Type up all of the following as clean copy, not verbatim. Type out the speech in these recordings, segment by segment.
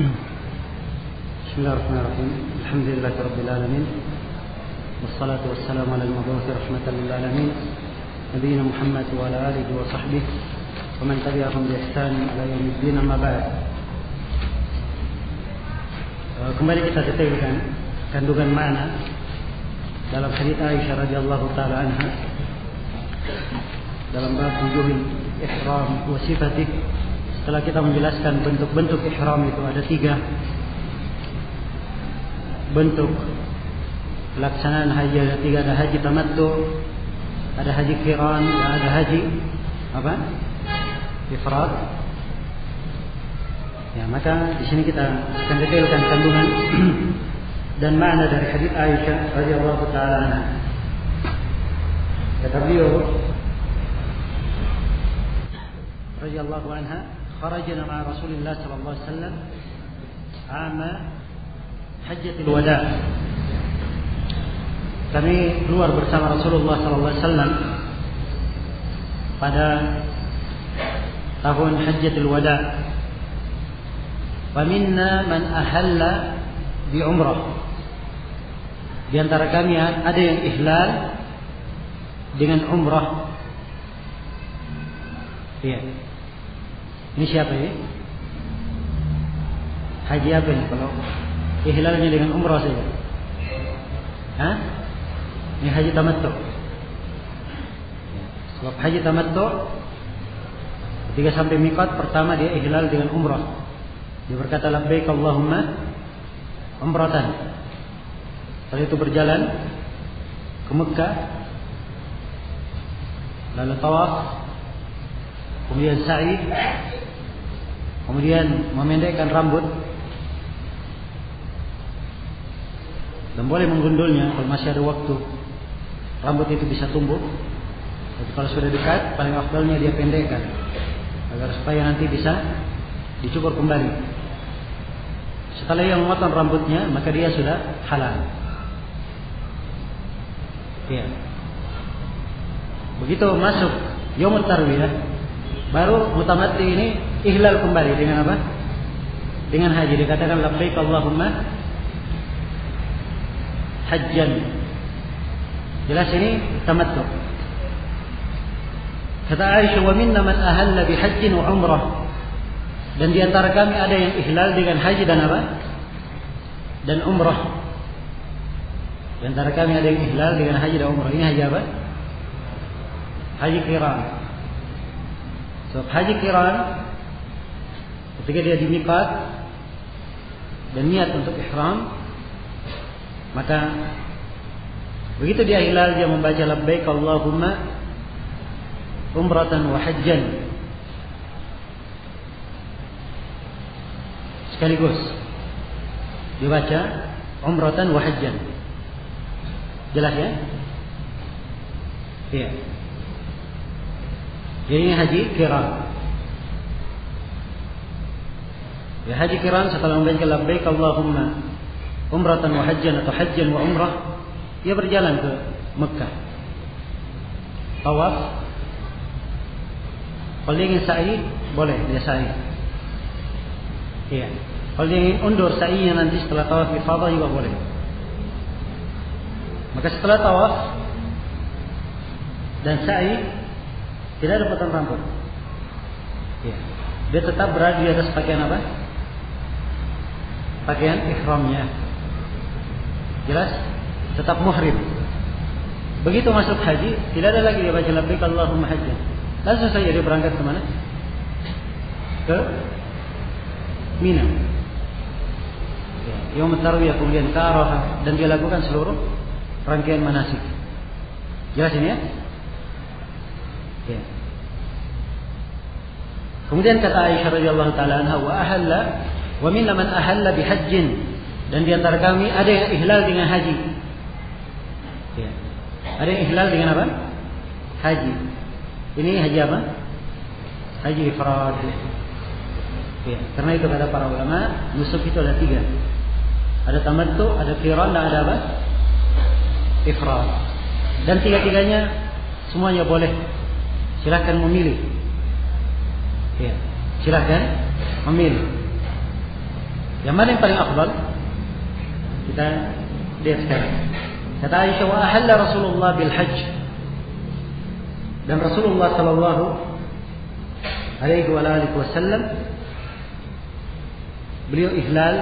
Bismillahirrahmanirrahim. Alhamdulillahirabbil alamin. Wassalatu wassalamu ala al-mab'uts rahmatan lil alamin. Nabiyyina Muhammad wa ala alihi wa sahbihi wa man tabi'ahum bi ihsan ila yaumiddin, amma ba'd. Kembali kita detailkan kandungan makna dalam hadits Aisyah radhiyallahu taala anha dalam bab wujuhul ihram wa sifatih. Setelah kita menjelaskan bentuk-bentuk ihram itu ada 3 bentuk pelaksanaan haji, ada 3, ada haji tamattu, ada haji qiran, dan ada haji ifrad. Ya, maka di sini kita akan detailkan kandungan dan makna dari hadits Aisyah radhiyallahu taala anha. Kata beliau radhiyallahu anha, kharajna ma'a Rasulillah sallallahu alaihi wasallam ama hajjatul wada. Kami keluar bersama Rasulullah sallallahu alaihi wasallam pada tahun hajjatul wada. Wa minna man ahalla bi umrah. Di antara kami ada yang ihlal dengan umrah. Iya. Ini siapa ini? Haji apa ini kalau ihlalnya dengan umrah saja? Hah? Ini haji tamattu. Sebab haji tamattu ketika sampai miqat pertama dia ihlal dengan umrah. Dia berkata labbaik Allahumma umratan. Setelah itu berjalan ke Mekah, lalu tawaf, kemudian sa'i, kemudian memendekkan rambut dan boleh menggundulnya kalau masih ada waktu. Rambut itu bisa tumbuh, tapi kalau sudah dekat paling afdalnya dia pendekkan agar supaya nanti bisa dicukur kembali. Setelah ia memotong rambutnya maka dia sudah halal. Ya. Begitu masuk yaumut tarwiyah, baru mutamatti ini ihlal kembali dengan apa? Dengan haji. Dikatakan labbaik Allahumma hajjan. Jelas ini tamattu. Kata Aisyah, wa minna man ahalla bi hajjin wa umrah. Dan di antara kami ada yang ihlal dengan haji dan apa? Dan umrah. Di antara kami ada yang ihlal dengan haji dan umrah. Ini haji apa? Haji qiran. So, haji qiran ketika dia di miqat dan niat untuk ihram, maka begitu dia ihlal dia membaca labbaik Allahumma umratan wa hajjan sekaligus dibaca umratan wa hajjan. Jelas ya? Iya. Jadi ini haji qiran. Ya, haji qiran setelah membaca labbaik Allahumma umratan wa hajjan atau hajjan wa umrah, dia berjalan ke Mekah. Tawaf. Kalau dia ingin sa'i, boleh dia sa'i. Iya. Kalau dia ingin undur sa'inya nanti setelah tawaf ifadah juga boleh. Maka setelah tawaf dan sa'i tidak ada potong rambut. Iya. Dia tetap berada di atas pakaian apa? Pakaian ihramnya. Jelas? Tetap muhrim. Begitu masuk haji, tidak ada lagi dia baca labbaik Allahumma hajjan. Langsung saja dia berangkat ke mana? Ke Mina. Ya, yaum tarwiyah, kemudian ke Arafah, dan dia lakukan seluruh rangkaian manasik. Jelas ini ya? Ya. Kemudian kata Aisyah radhiyallahu taala anha, wa ahalla wa minna man ahalla bi hajjin. Dan di antara kami ada yang ihlal dengan haji. Ya. Ada yang ihlal dengan apa? Haji. Ini haji apa? Haji ifrad. Ya. Karena itu kata para ulama, nusuk itu ada 3. Ada tamattu, ada qiran, dan ada apa? Ifrad. Dan 3-tiganya semuanya boleh. Silahkan memilih. Ya. Silahkan memilih. Yang mana yang paling afdal? Kita lihat sekarang. Kata Aisyah, wa ahalla Rasulullah bil hajj. Dan Rasulullah sallallahu alaihi wasallam beliau ihlal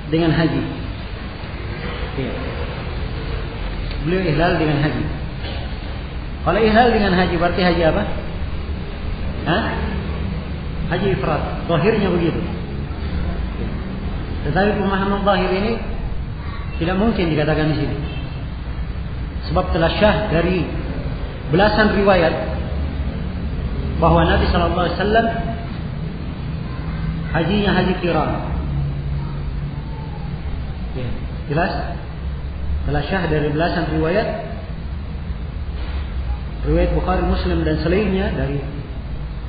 dengan haji. Ya. Beliau ihlal dengan haji. Kalau ihlal dengan haji berarti haji apa? Hah? Haji ifrad. Zahirnya begitu. Tetapi pemahaman zahir ini tidak mungkin dikatakan di sini. Sebab telah syah dari belasan riwayat bahwa Nabi sallallahu alaihi wasallam hajinya haji qiran. Ya, jelas? Telah syah dari belasan riwayat Bukhari, Muslim dan selainnya dari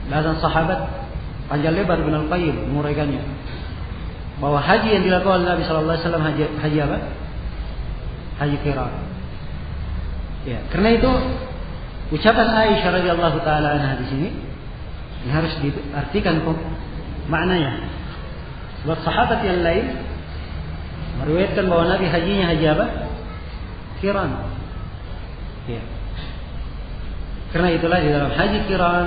belasan sahabat, panjang lebar Ibnu Al-Qayyim menguraikannya bahwa haji yang dilakukan oleh Nabi sallallahu alaihi wasallam haji apa? Haji qiran. Ya, karena itu ucapan Aisyah radhiyallahu taala anha di sini ini harus diartikan maknanya. Sebab sahabat yang lain meriwayatkan bahwa Nabi hajinya haji apa? Qiran. Ya. Karena itulah di dalam haji qiran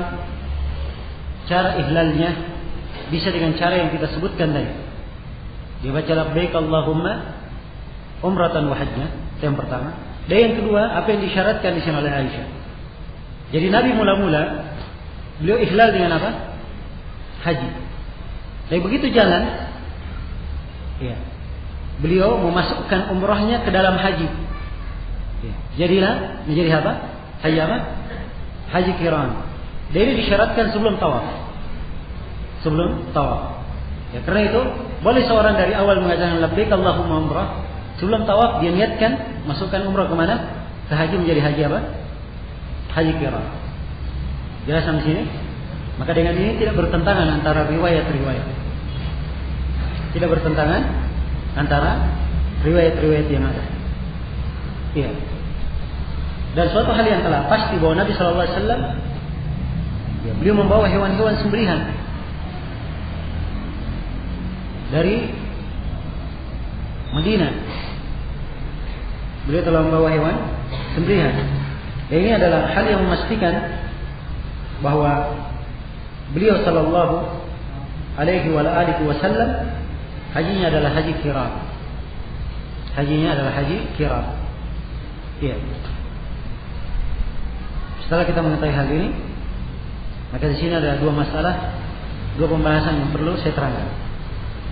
cara ihlalnya bisa dengan cara yang kita sebutkan tadi. Dia baca labbaik Allahumma umratan wa hajjah, itu yang pertama. Dan yang kedua, apa yang disyaratkan di sini oleh Aisyah. Jadi Nabi mula-mula beliau ihlal dengan apa? Haji. Tapi begitu jalan, ya, beliau memasukkan umrahnya ke dalam haji. Ya, jadilah menjadi apa? Haji apa? Haji qiran. Dan ini disyaratkan sebelum tawaf. Sebelum tawaf. Ya, karena itu boleh seorang dari awal mengatakan labbaik Allahumma umrah. Sebelum tawaf dia niatkan masukkan umrah ke mana? Ke haji menjadi haji apa? Haji qiran. Jelas sampai sini? Maka dengan ini tidak bertentangan antara riwayat-riwayat. Tidak bertentangan antara riwayat-riwayat yang ada. Iya. Dan suatu hal yang telah pasti bahwa Nabi sallallahu alaihi wasallam ya, beliau membawa hewan-hewan sembelihan dari Madinah. Beliau telah membawa hewan sembelihan. Dan ini adalah hal yang memastikan bahwa beliau sallallahu alaihi wasallam hajinya adalah haji qiran. Hajinya adalah haji qiran. Iya. Setelah kita mengetahui hal ini, maka di sini ada dua masalah, dua pembahasan yang perlu saya terangkan.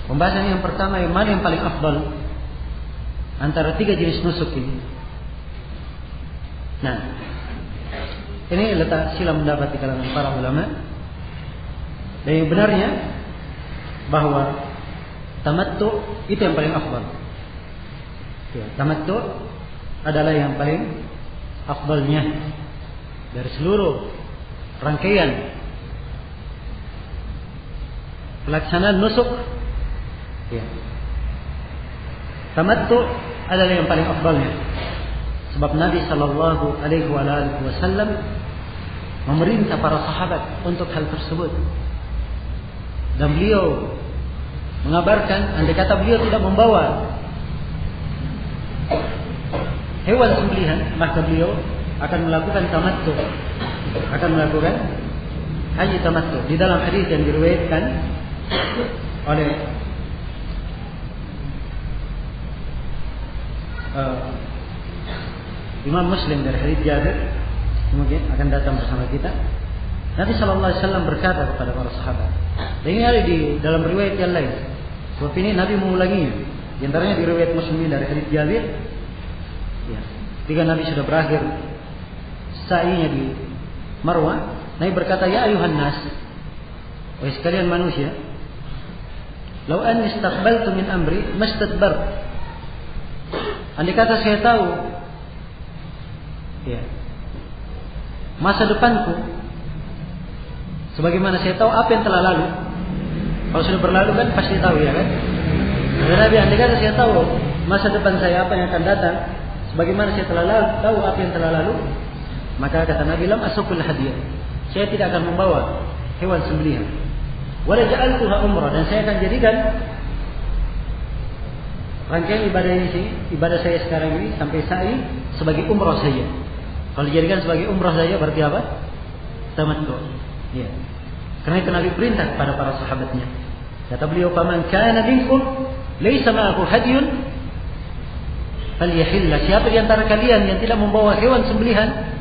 Pembahasan yang pertama, yang mana yang paling afdal antara tiga jenis nusuk ini. Nah, ini letak silam pendapat di kalangan para ulama. Dan yang benarnya bahwa tamattu itu yang paling afdal. Ya, tamattu adalah yang paling afdalnya dari seluruh rangkaian pelaksanaan nusuk. Ya. Tamattu adalah yang paling afdalnya. Sebab Nabi sallallahu alaihi wasallam memerintah para sahabat untuk hal tersebut. Dan beliau mengabarkan andai kata beliau tidak membawa hewan sembelihan, maka beliau akan melakukan tamattu, akan melakukan haji tamattu. Di dalam hadis yang diriwayatkan oleh Imam Muslim dari hadis Jabir, mungkin akan datang bersama kita. Nabi sallallahu alaihi wasallam berkata kepada para sahabat. Dan ini ada di dalam riwayat yang lain. Sebab ini Nabi mengulanginya. Di antaranya di riwayat Muslim dari hadis Jabir. Ya, ketika Nabi sudah berakhir sa'inya di Marwah, Nabi berkata, "Ya ayuhan nas, wahai sekalian manusia, law an istaqbaltu min amri mastadbar." Andai kata saya tahu ya, masa depanku sebagaimana saya tahu apa yang telah lalu. Kalau sudah berlalu kan pasti tahu ya kan. Nabi andai kata saya tahu masa depan saya apa yang akan datang, sebagaimana saya telah tahu apa yang telah lalu, maka kata Nabi, lam asukul hadiah, saya tidak akan membawa hewan sembelihan. Wala ja'altuha umrah, dan saya akan jadikan rangkaian ibadah ini, ibadah saya sekarang ini sampai sa'i sebagai umrah saja. Kalau dijadikan sebagai umrah saja berarti apa? Tamattu. Ya. Karena itu Nabi perintah kepada para sahabatnya. Kata beliau, "Faman kana minkum laisa ma'ahu hadyun falyahilla." Siapa di antara kalian yang tidak membawa hewan sembelihan,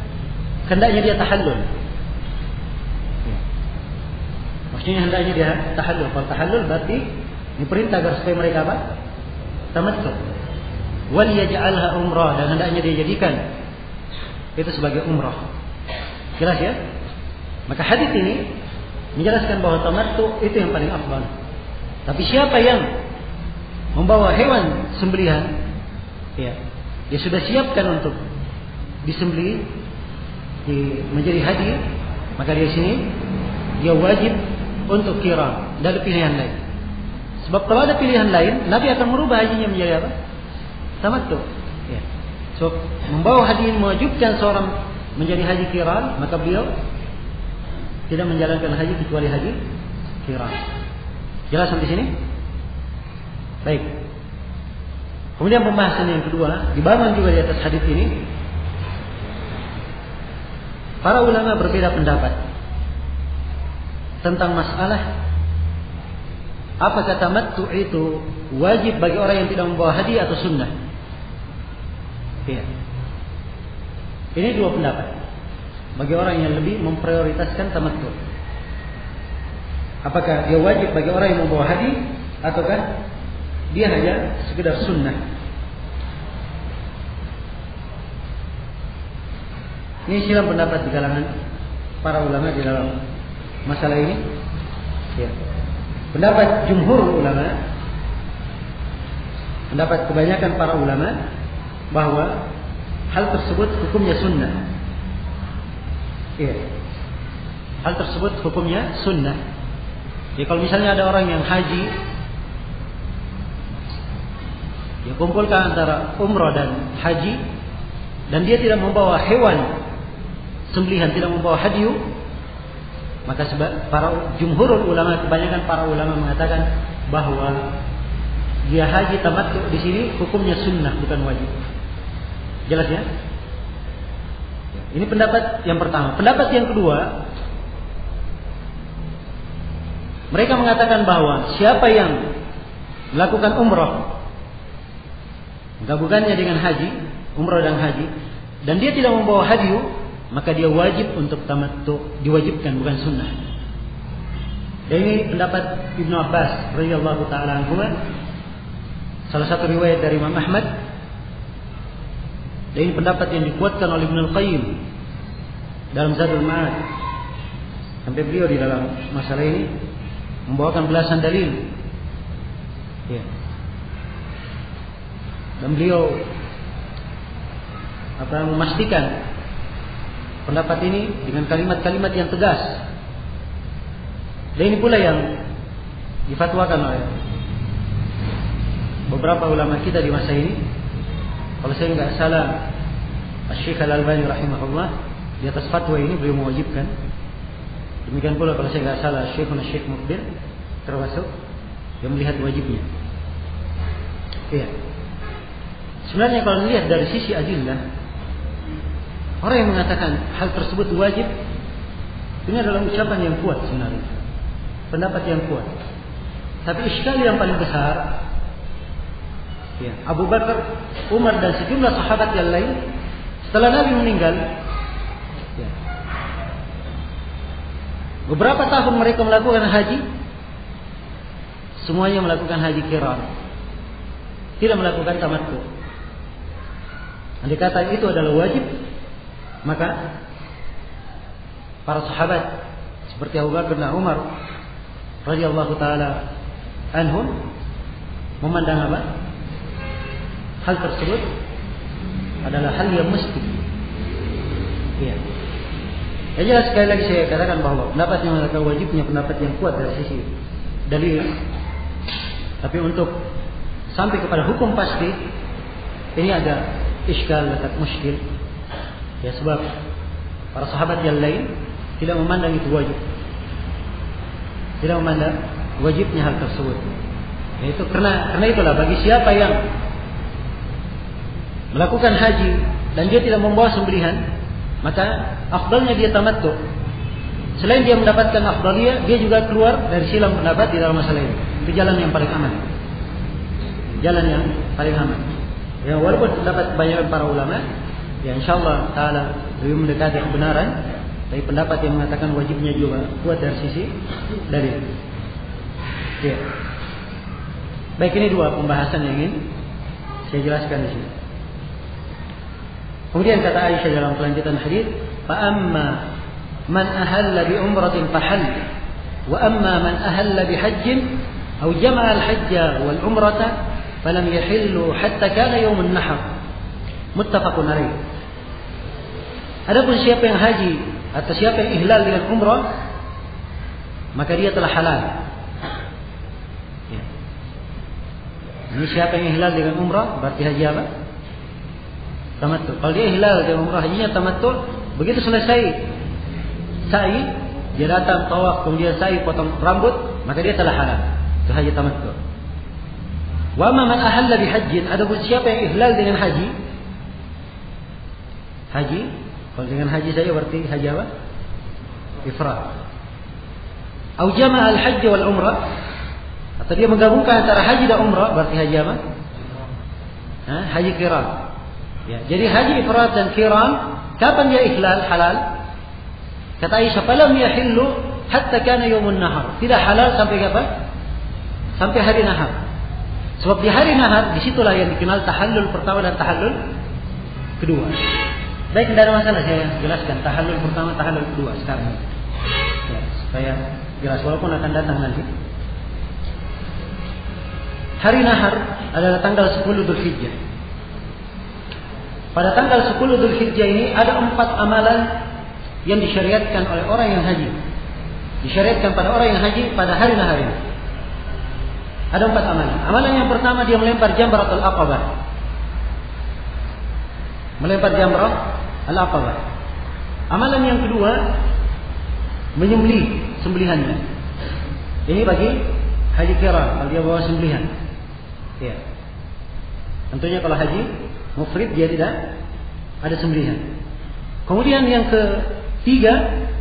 hendaknya dia tahallul. Ya. Maksudnya hendaknya dia tahallul. Kalau tahallul berarti diperintah agar supaya mereka apa? Tamattu. Wal yaj'alha umrah, dan hendaknya dia jadikan itu sebagai umrah. Jelas ya? Maka hadis ini menjelaskan bahwa tamattu itu yang paling afdal. Tapi siapa yang membawa hewan sembelihan, ya, dia sudah siapkan untuk disembelih menjadi hadiah, maka di sini dia wajib untuk qiran, tidak ada pilihan lain. Sebab kalau ada pilihan lain, Nabi akan merubah hajinya menjadi apa? Tamattu. Ya. So, membawa haji mewajibkan seorang menjadi haji qiran, maka beliau tidak menjalankan haji kecuali haji qiran. Jelas sampai sini? Baik. Kemudian pembahasan yang kedua, dibangun juga di atas hadis ini. Para ulama berbeda pendapat tentang masalah apakah tamattu itu wajib bagi orang yang tidak membawa hadiah atau sunnah. Ya. Ini dua pendapat bagi orang yang lebih memprioritaskan tamattu. Apakah dia wajib bagi orang yang membawa hadiah ataukah dia hanya sekedar sunnah? Ini silang pendapat di kalangan para ulama di dalam masalah ini. Ya. Pendapat jumhur ulama, pendapat kebanyakan para ulama bahwa hal tersebut hukumnya sunnah. Ya. Hal tersebut hukumnya sunnah. Jadi kalau misalnya ada orang yang haji, dia kumpulkan antara umrah dan haji, dan dia tidak membawa hewan sembelihan, tidak membawa hadiah, maka para jumhurul ulama, kebanyakan para ulama mengatakan bahwa dia haji tamattu di sini hukumnya sunnah, bukan wajib. Jelas ya? Ini pendapat yang pertama. Pendapat yang kedua, mereka mengatakan bahwa siapa yang melakukan umrah, menggabungkannya dengan haji, umrah dan haji, dan dia tidak membawa hadiah, maka dia wajib untuk tamattu, diwajibkan, bukan sunnah. Dan ini pendapat Ibnu Abbas radhiyallahu taala anhu, salah satu riwayat dari Imam Ahmad. Dan ini pendapat yang dikuatkan oleh Ibnu Al-Qayyim dalam Zadul Ma'ad. Sampai beliau di dalam masalah ini membawakan belasan dalil. Ya. Dan beliau memastikan pendapat ini dengan kalimat-kalimat yang tegas. Dan ini pula yang difatwakan oleh beberapa ulama kita di masa ini. Kalau saya tidak salah, Syekh Al-Albani rahimahullah di atas fatwa ini beliau mewajibkan. Demikian pula kalau saya tidak salah, Syekh Mukbil termasuk yang melihat wajibnya. Iya. Sebenarnya kalau melihat dari sisi adillah, orang yang mengatakan hal tersebut wajib, ini adalah ucapan yang kuat sebenarnya, pendapat yang kuat. Tapi iskal yang paling besar, ya, Abu Bakar, Umar dan sejumlah sahabat yang lain setelah Nabi meninggal, ya, beberapa tahun mereka melakukan haji, semuanya melakukan haji qiran, tidak melakukan tamattu. Andai kata itu adalah wajib, maka para sahabat seperti Abu Bakar dan Umar radhiyallahu taala anhum memandang apa? Hal tersebut adalah hal yang mesti. Iya. Ya jelas, sekali lagi saya katakan bahwa pendapat yang mengatakan wajibnya pendapat yang kuat dari sisi dalil. Tapi untuk sampai kepada hukum pasti, ini ada iskal, letak muskil. Ya, sebab para sahabat yang lain tidak memandang itu wajib. tidak memandang wajibnya hal tersebut. Yaitu karena itulah bagi siapa yang melakukan haji dan dia tidak membawa sembelihan, maka afdalnya dia tamattu. Selain dia mendapatkan afdaliyah, dia juga keluar dari silang pendapat di dalam masalah ini. Itu jalan yang paling aman. Jalan yang paling aman. Ya, walaupun terdapat kebanyakan para ulama, ya insyaallah taala lebih mendekati kebenaran, tapi pendapat yang mengatakan wajibnya juga kuat dari sisi dalil. Ya. Baik, ini dua pembahasan yang ingin saya jelaskan di sini. Kemudian kata Aisyah dalam kelanjutan hadis, "Fa amma man ahalla bi umratin fahall, wa amma man ahalla bi hajjin aw jama'a al-hajja wal umrata falam yahillu hatta kana yawm an-nahr." Muttafaqun alaih. Adapun siapa yang haji atau siapa yang ihlal dengan umrah, maka dia telah halal. Ya. Ini siapa yang ihlal dengan umrah berarti haji apa? Tamattu. Kalau dia ihlal dengan umrah, hajinya tamattu. Begitu selesai sa'i, dia datang tawaf, kemudian sa'i potong rambut, maka dia telah halal. Itu haji tamattu. Wa amma man ahalla bi hajjin, adapun siapa yang ihlal dengan haji, kalau dengan haji saja berarti haji apa? Ifrad. Au jama'a al-hajj wal umrah, atau dia menggabungkan antara haji dan umrah, berarti haji apa? Haji qiran. Ya, jadi haji ifrad dan qiran, kapan dia ihlal halal? Kata Aisyah, "Falam yahillu hatta kana yaumun nahar." Tidak halal sampai kapan? Sampai hari nahar. Sebab di hari nahar disitulah yang dikenal tahallul pertama dan tahallul kedua. Baik, tidak ada masalah saya jelaskan tahallul pertama, tahallul kedua sekarang. Ya, supaya jelas walaupun akan datang nanti. Hari nahar adalah tanggal 10 Dzulhijjah. Pada tanggal 10 Dzulhijjah ini ada 4 amalan yang disyariatkan oleh orang yang haji. Disyariatkan pada orang yang haji pada hari nahar ini. Ada 4 amalan. Amalan yang pertama, dia melempar jamratul aqabah. Melempar jamrah al-aqabah. Amalan yang kedua, menyembelih sembelihannya. Ini bagi haji qiran, kalau dia bawa sembelihan. Ya. Tentunya kalau haji mufrid dia tidak ada sembelihan. Kemudian yang ketiga,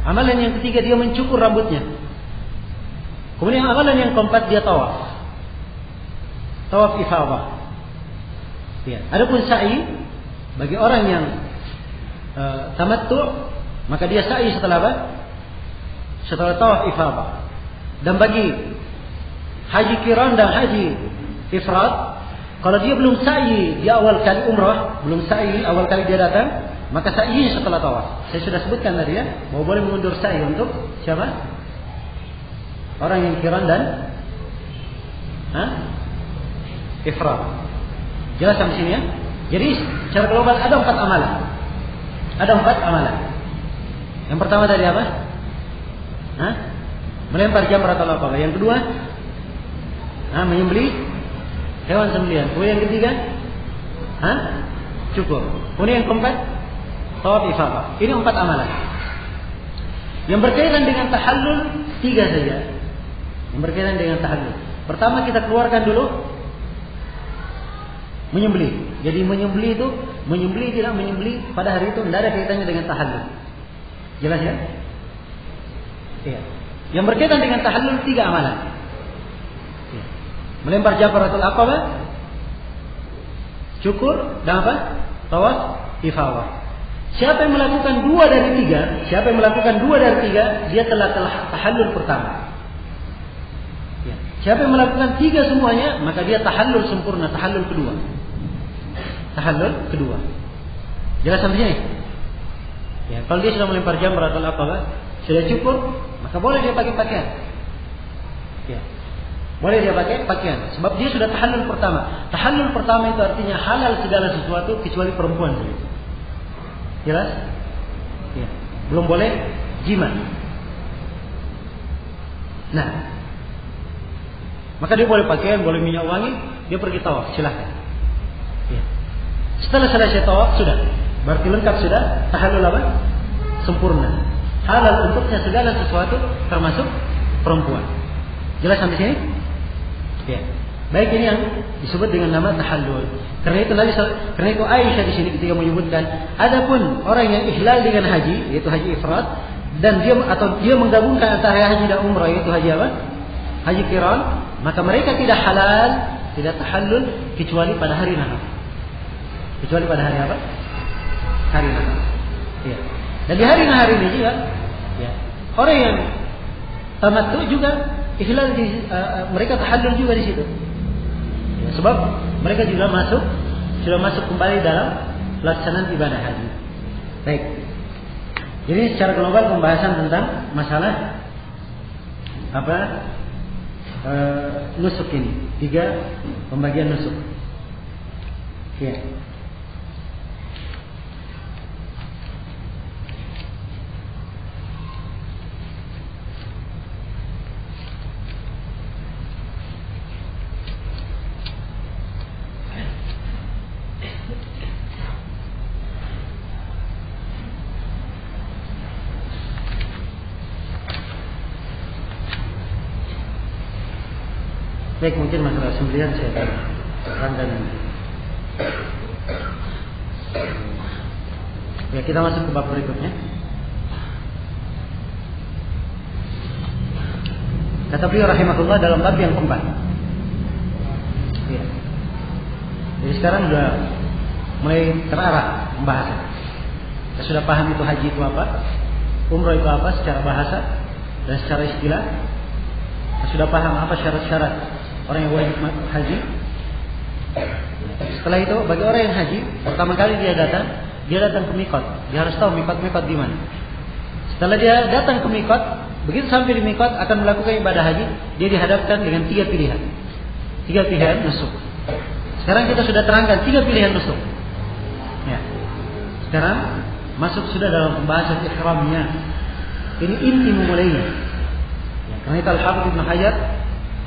amalan yang ketiga dia mencukur rambutnya. Kemudian amalan yang keempat dia tawaf. Tawaf ifadah. Ya. Adapun sa'i bagi orang yang tamattu, maka dia sa'i setelah apa? Setelah tawaf ifadah. Dan bagi haji qiran dan haji ifrad, kalau dia belum sa'i di awal kali umrah, belum sa'i awal kali dia datang, maka sa'i setelah tawaf. Saya sudah sebutkan tadi ya, bahwa boleh mengundur sa'i untuk siapa? Orang yang qiran dan ifrad. Jelas sampai sini ya? Jadi secara global ada 4 amalan. Ada 4 amalan. Yang pertama tadi apa? Melempar jamratul aqabah. Yang kedua, menyembelih hewan sembelihan. Kemudian yang ketiga, cukur. Kemudian yang keempat, tawaf ifadah. Ini 4 amalan. Yang berkaitan dengan tahallul 3 saja. Yang berkaitan dengan tahallul. Pertama kita keluarkan dulu menyembelih. Jadi menyembelih itu, menyembelih tidak menyembelih pada hari itu tidak ada kaitannya dengan tahallul. Jelas ya? Iya. Yang berkaitan dengan tahallul 3 amalan. Ya. Melempar jamratul aqabah, cukur, dan apa? Tawaf ifadah. Siapa yang melakukan 2 dari 3, siapa yang melakukan 2 dari 3, dia telah tahallul pertama. Ya. Siapa yang melakukan 3 semuanya, maka dia tahallul sempurna, tahallul kedua. Tahallul kedua. Jelas sampai sini? Ya, kalau dia sudah melempar jamratul aqabah, sudah cukur, maka boleh dia pakai pakaian. Ya. Boleh dia pakai pakaian, sebab dia sudah tahallul pertama. Tahallul pertama itu artinya halal segala sesuatu kecuali perempuan saja. Jelas? Ya. Belum boleh jima. Nah, maka dia boleh pakaian, boleh minyak wangi, dia pergi tawaf, silahkan. Ya. Setelah selesai tawaf sudah, berarti lengkap sudah, tahallul apa? Sempurna. Halal untuknya segala sesuatu termasuk perempuan. Jelas sampai sini? Ya. Baik, ini yang disebut dengan nama tahallul. Karena itu Aisyah di sini ketika menyebutkan, adapun orang yang ihlal dengan haji, yaitu haji ifrad, dan dia menggabungkan antara haji dan umrah, yaitu haji apa? Haji qiran, maka mereka tidak halal, tidak tahallul kecuali pada hari nahar. Kecuali pada hari apa? Hari nahar. Ya. Dan di hari nahar ini juga, ya, orang yang tamattu juga ihlal mereka tahallul juga di situ. Ya, sebab mereka juga sudah masuk kembali dalam pelaksanaan ibadah haji. Baik. Jadi secara global pembahasan tentang masalah nusuk ini, 3 pembagian nusuk. Ya. Baik, mungkin masalah sembelihan saya akan terangkan nanti. Ya, kita masuk ke bab berikutnya. Kata beliau rahimahullah dalam bab yang keempat. Ya. Jadi sekarang sudah mulai terarah pembahasan. Kita sudah paham itu haji itu apa, umrah itu apa secara bahasa dan secara istilah. Kita sudah paham apa syarat-syarat orang yang wajib haji. Setelah itu bagi orang yang haji, pertama kali dia datang ke mikot. Dia harus tahu mikot di mana. Setelah dia datang ke mikot, begitu sampai di mikot akan melakukan ibadah haji, dia dihadapkan dengan 3 pilihan. 3 pilihan nusuk. Sekarang kita sudah terangkan 3 pilihan nusuk. Ya. Sekarang masuk sudah dalam pembahasan ihramnya. Ini inti memulainya. Ya, karena itu Al-Hafidz Ibnu Hajar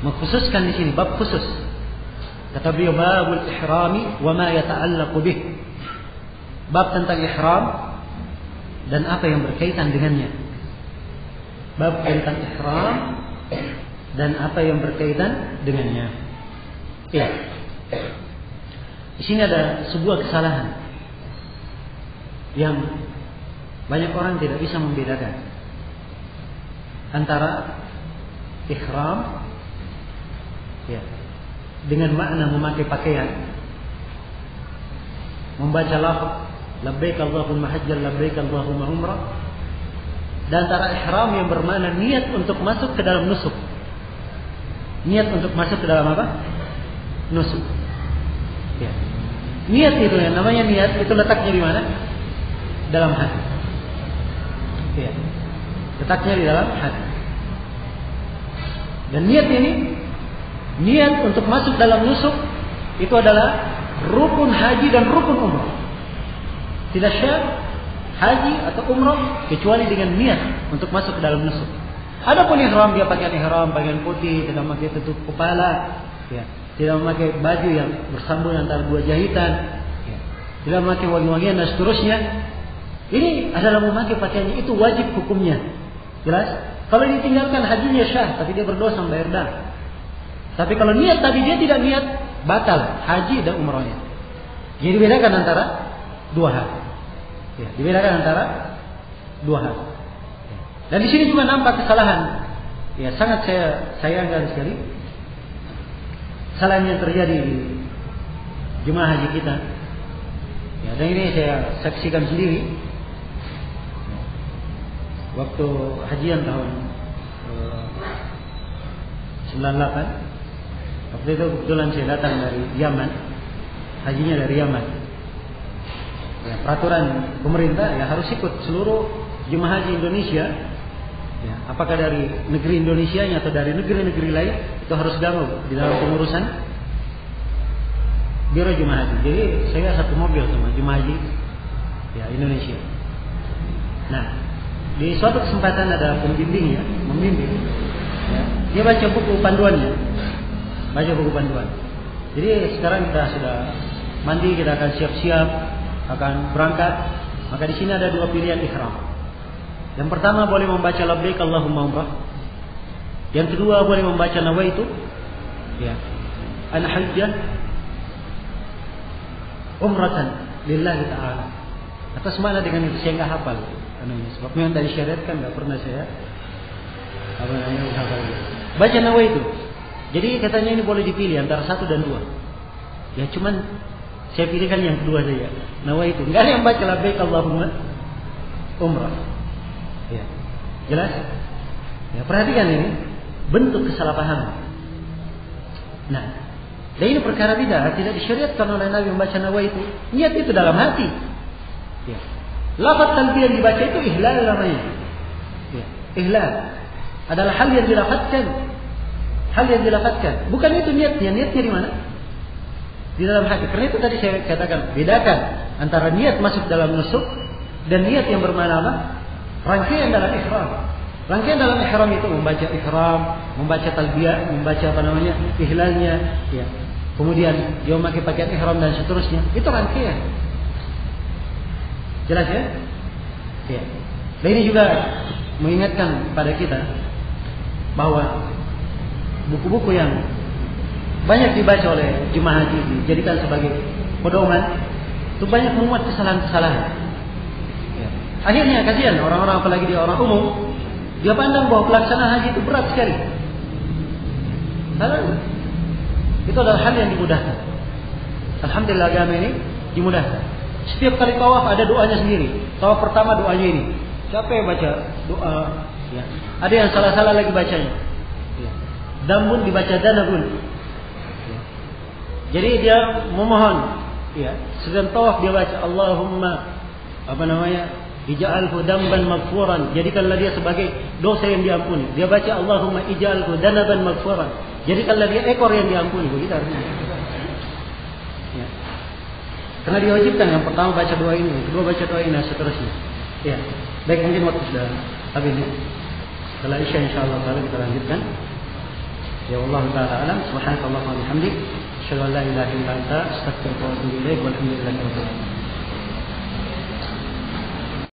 mengkhususkan di sini bab khusus. Kata beliau babul ihrami wa ma yata'allaqu bih. Bab tentang ihram dan apa yang berkaitan dengannya. Bab tentang ihram dan apa yang berkaitan dengannya. Ya. Di sini ada sebuah kesalahan yang banyak orang tidak bisa membedakan antara ihram, ya, dengan makna memakai pakaian, membaca lafaz labbaik Allahumma hajjan labbaik Allahumma umrah, dan antara ihram yang bermakna niat untuk masuk ke dalam nusuk. Niat untuk masuk ke dalam apa? Nusuk. Ya. Niat itu yang namanya niat itu letaknya di mana? Dalam hati. Ya. Letaknya di dalam hati. Dan niat ini, niat untuk masuk dalam nusuk itu adalah rukun haji dan rukun umrah. Tidak syah haji atau umrah kecuali dengan niat untuk masuk ke dalam nusuk. Adapun ihram, dia pakai ihram pakaian putih, tidak memakai tutup kepala, ya, tidak memakai baju yang bersambung antara 2 jahitan, ya, tidak memakai wangi-wangian dan seterusnya. Ini adalah memakai pakaiannya, itu wajib hukumnya. Jelas? Kalau ditinggalkan hajinya syah, tapi dia berdosa membayar dam. Tapi kalau niat tadi dia tidak niat, batal haji dan umrahnya. Jadi dibedakan antara 2 hal. Ya, dibedakan antara 2 hal. Ya. Dan di sini juga nampak kesalahan. Ya, sangat saya sayangkan sekali kesalahan yang terjadi di jemaah haji kita. Ya, dan ini saya saksikan sendiri. Waktu hajian tahun 98, waktu itu kebetulan saya datang dari Yaman, hajinya dari Yaman. Ya, peraturan pemerintah ya harus ikut seluruh jemaah haji Indonesia. Ya, apakah dari negeri Indonesia atau dari negeri-negeri lain itu harus gabung di dalam pengurusan biro jemaah haji. Jadi saya satu mobil sama jemaah haji ya Indonesia. Nah, di suatu kesempatan ada pembimbingnya, membimbing. Ya, dia baca buku panduannya, Jadi sekarang kita sudah mandi, kita akan siap-siap, akan berangkat. Maka di sini ada 2 pilihan ihram. Yang pertama boleh membaca labbaik Allahumma umrah. Yang kedua boleh membaca nawaitu, ya, an hajjah umratan lillahi ta'ala. Atas mana dengan itu saya nggak hafal. Sebab memang dari syariatkan nggak pernah saya hafal. Baca nawaitu. Jadi katanya ini boleh dipilih antara 1 dan 2. Ya cuman saya pilihkan yang kedua saja. Nawaitu. Nggak ada yang baca labbaik Allahumma umrah. Ya. Jelas? Ya, perhatikan ini bentuk kesalahpahaman. Nah, dan ini perkara bid'ah, tidak disyariatkan oleh Nabi membaca nawaitu. Niat itu dalam hati. Ya. Lafaz talbiyah yang dibaca itu ihlal namanya. Ya. Ihlal adalah hal yang dilafazkan. Hal yang dilafazkan. Bukan itu niatnya. Niatnya di mana? Di dalam hati. Karena itu tadi saya katakan, bedakan antara niat masuk dalam nusuk dan niat yang bermakna apa? Rangkaian dalam ihram. Rangkaian dalam ihram itu membaca ihram, membaca talbiyah, membaca apa namanya? Ihlalnya, ya. Kemudian dia memakai pakaian ihram dan seterusnya. Itu rangkaian. Jelas ya? Ya. Dan ini juga mengingatkan pada kita bahwa buku-buku yang banyak dibaca oleh jemaah haji dijadikan sebagai pedoman itu banyak memuat kesalahan-kesalahan. Ya. Akhirnya kasihan orang-orang, apalagi dia orang umum, dia pandang bahwa pelaksanaan haji itu berat sekali. Salah. Itu adalah hal yang dimudahkan. Alhamdulillah agama ini dimudahkan. Setiap kali tawaf ada doanya sendiri. Tawaf pertama doanya ini. Siapa yang baca doa? Ya. Ada yang salah-salah lagi bacanya. Ya. Dambun dibaca danabun. Ya. Jadi dia memohon. Ya. Sedang tawaf dia baca Allahumma apa namanya? Ij'alhu damban maghfuran. Jadikanlah dia sebagai dosa yang diampuni. Dia baca Allahumma ij'alhu danaban maghfuran. Jadikanlah dia ekor yang diampuni. Begitu artinya. Ya. Karena diwajibkan yang pertama baca doa ini, yang kedua baca doa ini, dan seterusnya. Ya. Baik, mungkin waktu sudah habis. Setelah Isya insyaallah kita lanjutkan. Ya Allah taala alam. Subhanallah wa bihamdik. Asyhadu an la ilaha illa anta, astaghfiruka wa atubu ilaik. Walhamdulillahi rabbil alamin.